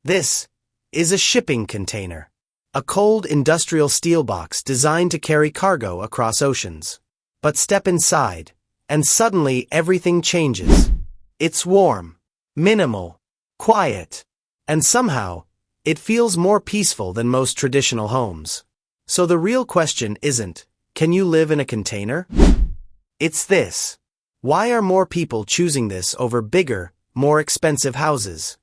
This is a shipping container. A cold industrial steel box designed to carry cargo across oceans. But step inside, and suddenly everything changes. It's warm, minimal, quiet, and somehow, it feels more peaceful than most traditional homes. So the real question isn't, can you live in a container? It's this. Why are more people choosing this over bigger, more expensive houses?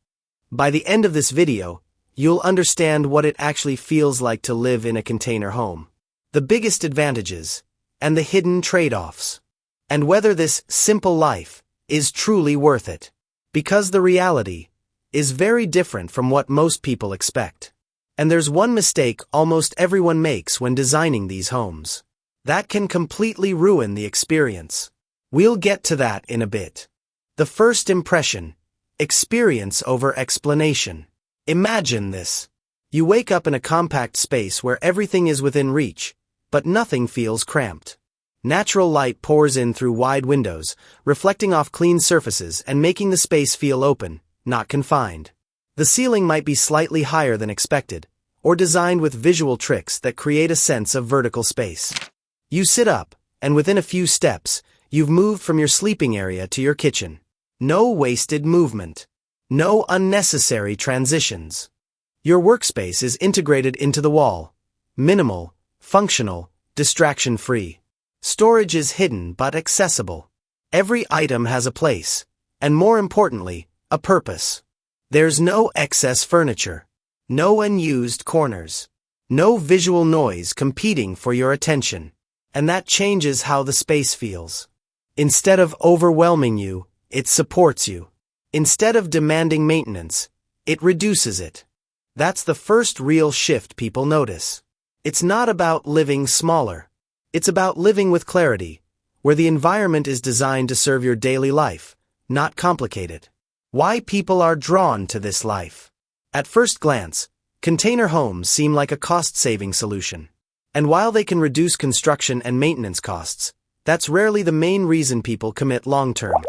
By the end of this video, you'll understand what it actually feels like to live in a container home, the biggest advantages, and the hidden trade-offs, and whether this simple life is truly worth it. Because the reality is very different from what most people expect. And there's one mistake almost everyone makes when designing these homes. That can completely ruin the experience. We'll get to that in a bit. The first impression: experience over explanation. Imagine this. You wake up in a compact space where everything is within reach, but nothing feels cramped. Natural light pours in through wide windows, reflecting off clean surfaces and making the space feel open, not confined. The ceiling might be slightly higher than expected, or designed with visual tricks that create a sense of vertical space. You sit up, and within a few steps, you've moved from your sleeping area to your kitchen. No wasted movement. No unnecessary transitions. Your workspace is integrated into the wall. Minimal, functional, distraction-free. Storage is hidden but accessible. Every item has a place, and more importantly, a purpose. There's no excess furniture. No unused corners. No visual noise competing for your attention. And that changes how the space feels. Instead of overwhelming you, it supports you. Instead of demanding maintenance, it reduces it. That's the first real shift people notice. It's not about living smaller. It's about living with clarity, where the environment is designed to serve your daily life, not complicate it. Why people are drawn to this life. At first glance, container homes seem like a cost-saving solution. And while they can reduce construction and maintenance costs, that's rarely the main reason people commit long-term.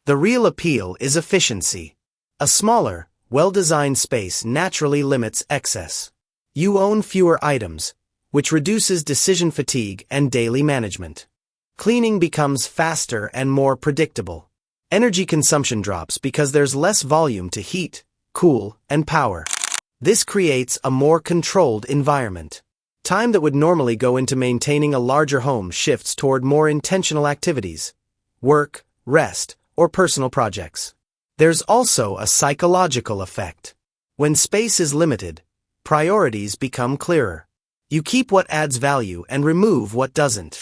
The real appeal is efficiency. A smaller, well-designed space naturally limits excess. You own fewer items, which reduces decision fatigue and daily management. Cleaning becomes faster and more predictable. Energy consumption drops because there's less volume to heat, cool, and power. This creates a more controlled environment. Time that would normally go into maintaining a larger home shifts toward more intentional activities, work, rest, or personal projects. There's also a psychological effect. When space is limited, priorities become clearer. You keep what adds value and remove what doesn't.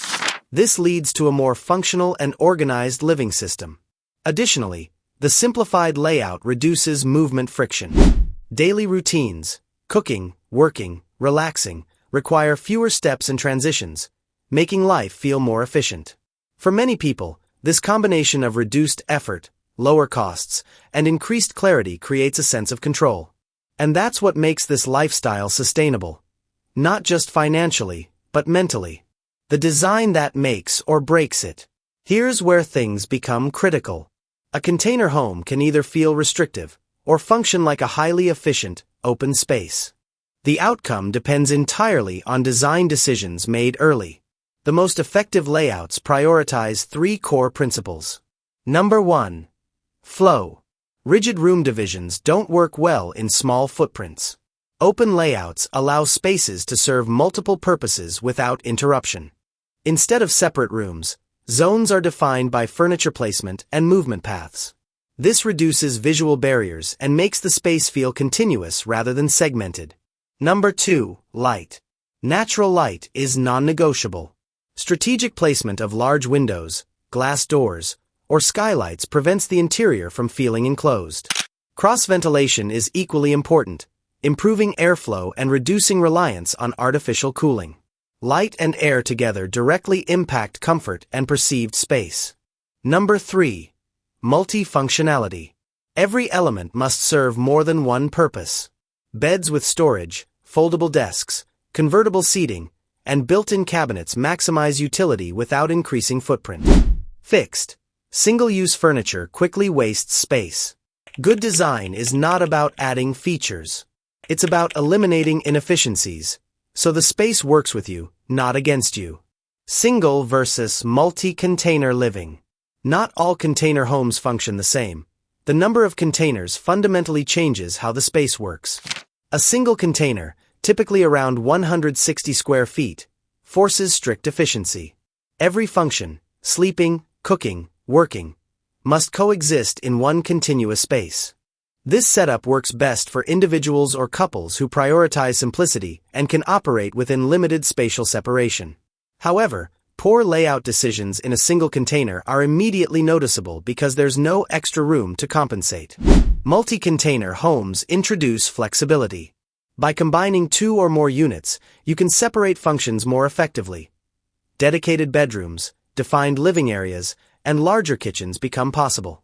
This leads to a more functional and organized living system. Additionally, the simplified layout reduces movement friction. Daily routines, cooking, working, relaxing, require fewer steps and transitions, making life feel more efficient. For many people, this combination of reduced effort, lower costs, and increased clarity creates a sense of control. And that's what makes this lifestyle sustainable. Not just financially, but mentally. The design that makes or breaks it. Here's where things become critical. A container home can either feel restrictive, or function like a highly efficient, open space. The outcome depends entirely on design decisions made early. The most effective layouts prioritize 3 core principles. Number 1. Flow. Rigid room divisions don't work well in small footprints. Open layouts allow spaces to serve multiple purposes without interruption. Instead of separate rooms, zones are defined by furniture placement and movement paths. This reduces visual barriers and makes the space feel continuous rather than segmented. Number 2. Light. Natural light is non-negotiable. Strategic placement of large windows, glass doors, or skylights prevents the interior from feeling enclosed. Cross-ventilation is equally important, improving airflow and reducing reliance on artificial cooling. Light and air together directly impact comfort and perceived space. Number 3. Multifunctionality. Every element must serve more than one purpose. Beds with storage, foldable desks, convertible seating, and built-in cabinets maximize utility without increasing footprint. Fixed, single-use furniture quickly wastes space. Good design is not about adding features. It's about eliminating inefficiencies, so the space works with you, not against you. Single versus multi-container living. Not all container homes function the same. The number of containers fundamentally changes how the space works. A single container, typically around 160 square feet, forces strict efficiency. Every function, sleeping, cooking, working, must coexist in one continuous space. This setup works best for individuals or couples who prioritize simplicity and can operate within limited spatial separation. However, poor layout decisions in a single container are immediately noticeable because there's no extra room to compensate. Multi-container homes introduce flexibility. By combining two or more units, you can separate functions more effectively. Dedicated bedrooms, defined living areas, and larger kitchens become possible.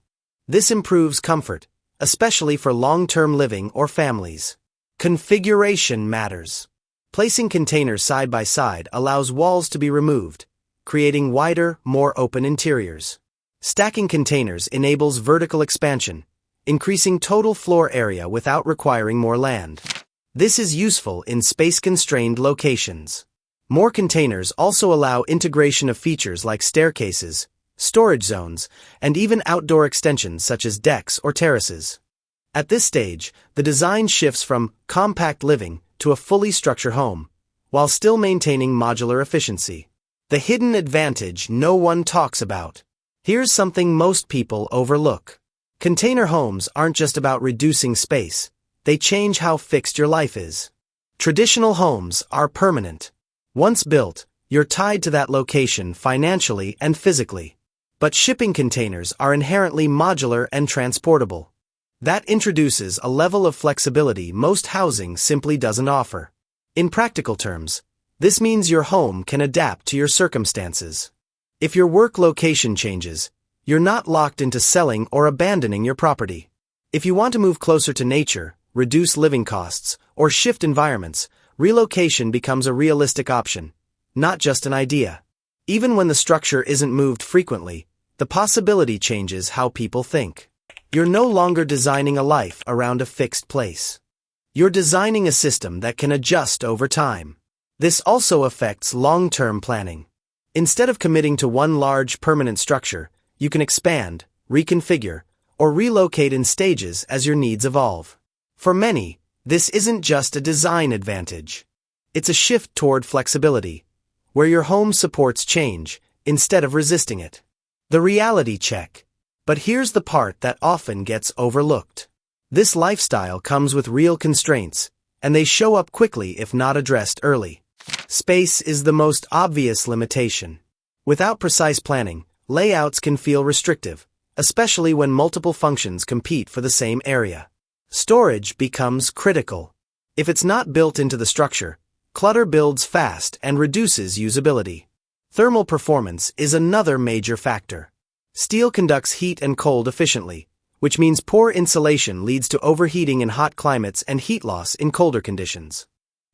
This improves comfort, especially for long-term living or families. Configuration matters. Placing containers side by side allows walls to be removed, creating wider, more open interiors. Stacking containers enables vertical expansion, increasing total floor area without requiring more land. This is useful in space-constrained locations. More containers also allow integration of features like staircases, storage zones, and even outdoor extensions such as decks or terraces. At this stage, the design shifts from compact living to a fully structured home, while still maintaining modular efficiency. The hidden advantage no one talks about. Here's something most people overlook. Container homes aren't just about reducing space, they change how fixed your life is. Traditional homes are permanent. Once built, you're tied to that location financially and physically. But shipping containers are inherently modular and transportable. That introduces a level of flexibility most housing simply doesn't offer. In practical terms, this means your home can adapt to your circumstances. If your work location changes, you're not locked into selling or abandoning your property. If you want to move closer to nature, reduce living costs, or shift environments, relocation becomes a realistic option, not just an idea. Even when the structure isn't moved frequently, the possibility changes how people think. You're no longer designing a life around a fixed place. You're designing a system that can adjust over time. This also affects long-term planning. Instead of committing to one large permanent structure, you can expand, reconfigure, or relocate in stages as your needs evolve. For many, this isn't just a design advantage. It's a shift toward flexibility, where your home supports change instead of resisting it. The reality check. But here's the part that often gets overlooked. This lifestyle comes with real constraints, and they show up quickly if not addressed early. Space is the most obvious limitation. Without precise planning, layouts can feel restrictive, especially when multiple functions compete for the same area. Storage becomes critical. If it's not built into the structure, clutter builds fast and reduces usability. Thermal performance is another major factor. Steel conducts heat and cold efficiently, which means poor insulation leads to overheating in hot climates and heat loss in colder conditions.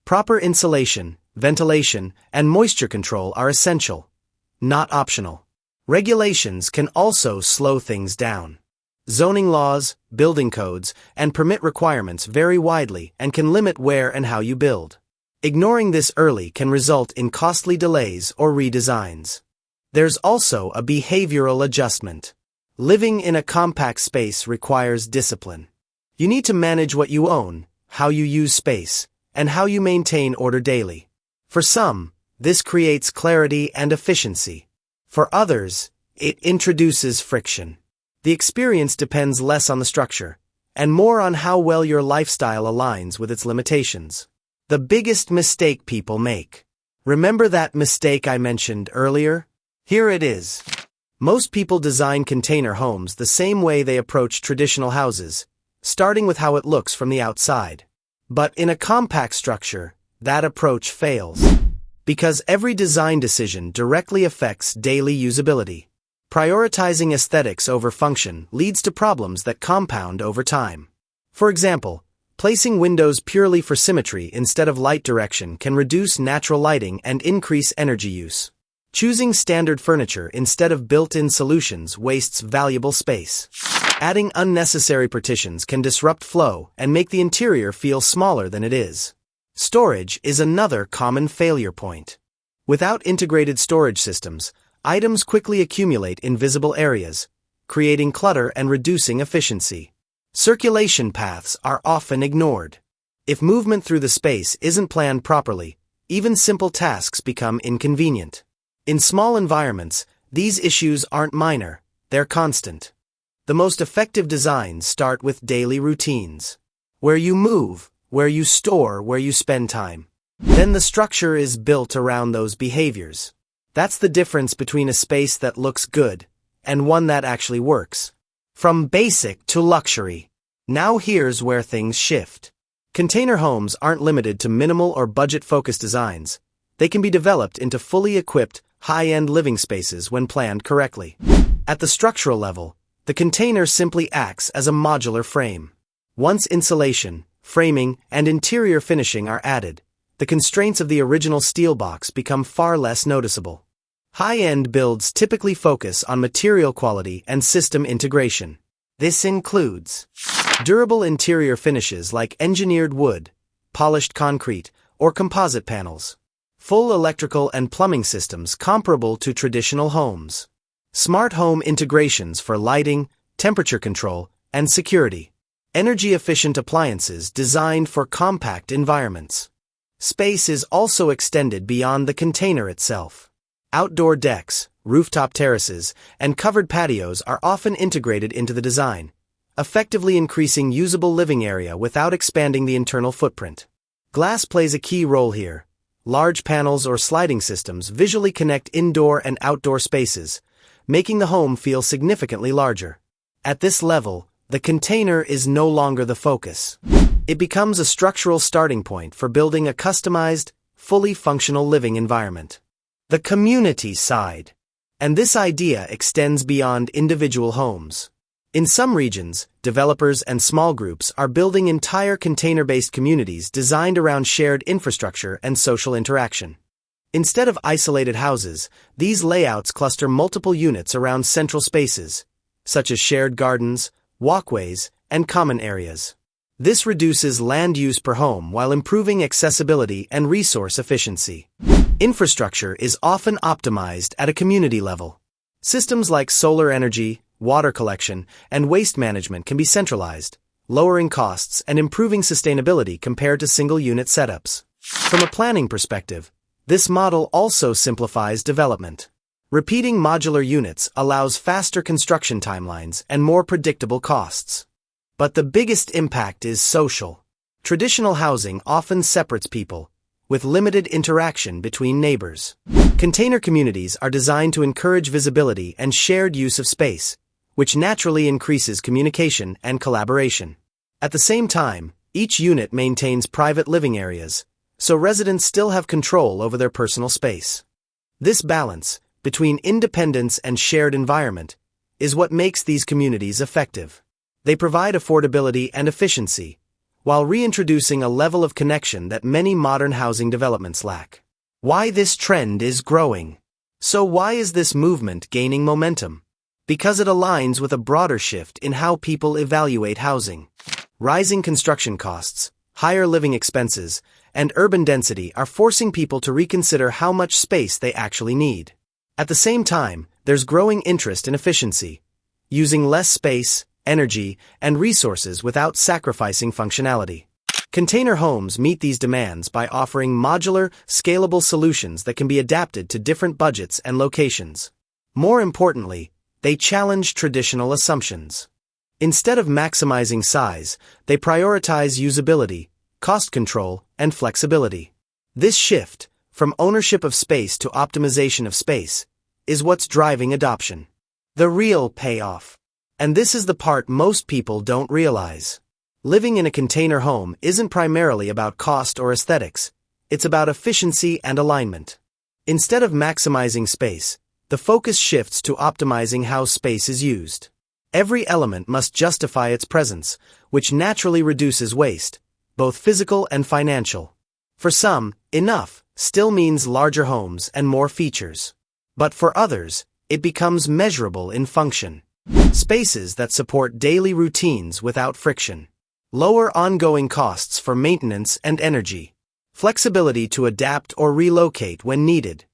Proper insulation, ventilation, and moisture control are essential, not optional. Regulations can also slow things down. Zoning laws, building codes, and permit requirements vary widely and can limit where and how you build. Ignoring this early can result in costly delays or redesigns. There's also a behavioral adjustment. Living in a compact space requires discipline. You need to manage what you own, how you use space, and how you maintain order daily. For some, this creates clarity and efficiency. For others, it introduces friction. The experience depends less on the structure, and more on how well your lifestyle aligns with its limitations. The biggest mistake people make. Remember that mistake I mentioned earlier? Here it is. Most people design container homes the same way they approach traditional houses, starting with how it looks from the outside. But in a compact structure, that approach fails. Because every design decision directly affects daily usability. Prioritizing aesthetics over function leads to problems that compound over time. For example, placing windows purely for symmetry instead of light direction can reduce natural lighting and increase energy use. Choosing standard furniture instead of built-in solutions wastes valuable space. Adding unnecessary partitions can disrupt flow and make the interior feel smaller than it is. Storage is another common failure point. Without integrated storage systems, items quickly accumulate in visible areas, creating clutter and reducing efficiency. Circulation paths are often ignored. If movement through the space isn't planned properly, even simple tasks become inconvenient. In small environments, these issues aren't minor, they're constant. The most effective designs start with daily routines. Where you move, where you store, where you spend time. Then the structure is built around those behaviors. That's the difference between a space that looks good and one that actually works. From basic to luxury. Now here's where things shift. Container homes aren't limited to minimal or budget-focused designs. They can be developed into fully equipped, high-end living spaces when planned correctly. At the structural level, the container simply acts as a modular frame. Once insulation, framing, and interior finishing are added, the constraints of the original steel box become far less noticeable. High-end builds typically focus on material quality and system integration. This includes durable interior finishes like engineered wood, polished concrete, or composite panels. Full electrical and plumbing systems comparable to traditional homes. Smart home integrations for lighting, temperature control, and security. Energy-efficient appliances designed for compact environments. Space is also extended beyond the container itself. Outdoor decks, rooftop terraces, and covered patios are often integrated into the design, effectively increasing usable living area without expanding the internal footprint. Glass plays a key role here. Large panels or sliding systems visually connect indoor and outdoor spaces, making the home feel significantly larger. At this level, the container is no longer the focus. It becomes a structural starting point for building a customized, fully functional living environment. The community side. And this idea extends beyond individual homes. In some regions, developers and small groups are building entire container-based communities designed around shared infrastructure and social interaction. Instead of isolated houses, these layouts cluster multiple units around central spaces, such as shared gardens, walkways, and common areas. This reduces land use per home while improving accessibility and resource efficiency. Infrastructure is often optimized at a community level. Systems like solar energy, water collection, and waste management can be centralized, lowering costs and improving sustainability compared to single-unit setups. From a planning perspective, this model also simplifies development. Repeating modular units allows faster construction timelines and more predictable costs. But the biggest impact is social. Traditional housing often separates people, with limited interaction between neighbors. Container communities are designed to encourage visibility and shared use of space, which naturally increases communication and collaboration. At the same time, each unit maintains private living areas, so residents still have control over their personal space. This balance, between independence and shared environment, is what makes these communities effective. They provide affordability and efficiency, while reintroducing a level of connection that many modern housing developments lack. Why this trend is growing. So why is this movement gaining momentum? Because it aligns with a broader shift in how people evaluate housing. Rising construction costs, higher living expenses, and urban density are forcing people to reconsider how much space they actually need. At the same time, there's growing interest in efficiency, using less space, energy, and resources without sacrificing functionality. Container homes meet these demands by offering modular, scalable solutions that can be adapted to different budgets and locations. More importantly, they challenge traditional assumptions. Instead of maximizing size, they prioritize usability, cost control, and flexibility. This shift, from ownership of space to optimization of space, is what's driving adoption. The real payoff. And this is the part most people don't realize. Living in a container home isn't primarily about cost or aesthetics, it's about efficiency and alignment. Instead of maximizing space, the focus shifts to optimizing how space is used. Every element must justify its presence, which naturally reduces waste, both physical and financial. For some, enough still means larger homes and more features. But for others, it becomes measurable in function. Spaces that support daily routines without friction. Lower ongoing costs for maintenance and energy. Flexibility to adapt or relocate when needed.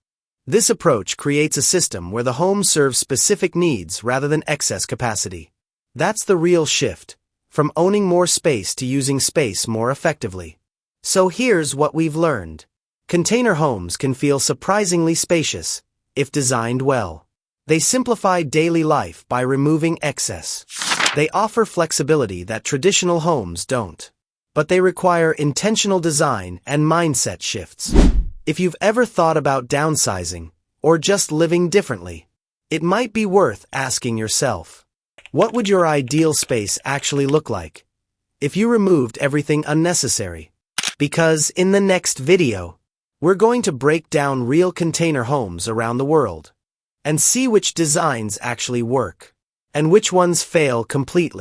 This approach creates a system where the home serves specific needs rather than excess capacity. That's the real shift, from owning more space to using space more effectively. So here's what we've learned. Container homes can feel surprisingly spacious, if designed well. They simplify daily life by removing excess. They offer flexibility that traditional homes don't. But they require intentional design and mindset shifts. If you've ever thought about downsizing, or just living differently, it might be worth asking yourself, what would your ideal space actually look like if you removed everything unnecessary? Because in the next video, we're going to break down real container homes around the world and see which designs actually work and which ones fail completely.